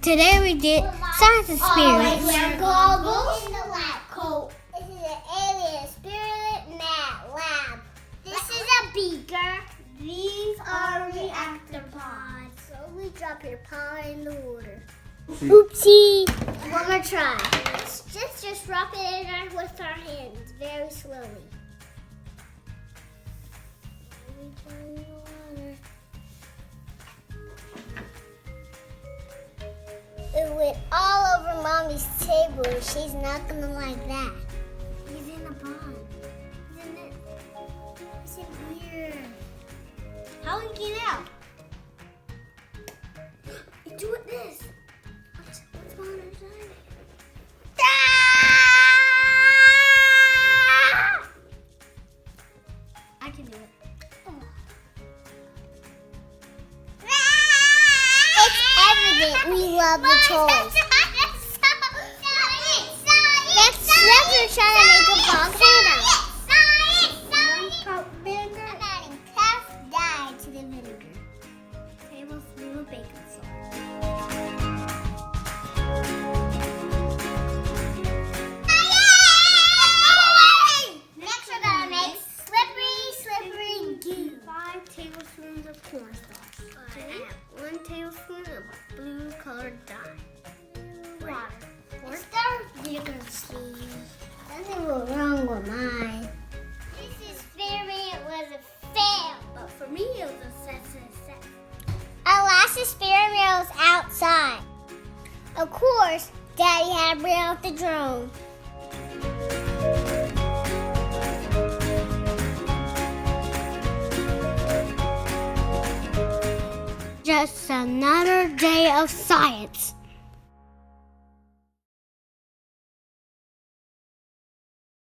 Today we did science experiments. Wear goggles in the lab coat. This is an alien experiment lab. This is a beaker. These are reactor pods. Slowly drop your pod in the water. Oopsie! One more try. Let's just drop it in with our hands very slowly. It went all over Mommy's table. She's not gonna like that. He's in a pond. He's in it. It's in here. How do we get out? You do it this. What's on our side? I can do it. We love the toys. Let's try to make a volcano. One cup vinegar. I'm adding half dye to the vinegar. Tablespoon of baking soda. Next we're gonna make slippery goo. 5 tablespoons of cornstarch. I add 1 tablespoon of blue colored dye. Water. Start vinegar sleeve. Nothing went wrong with mine. This experiment was a fail. But for me it was a success. Our last experiment was outside. Of course, Daddy had to bring out the drone. Just another day of science.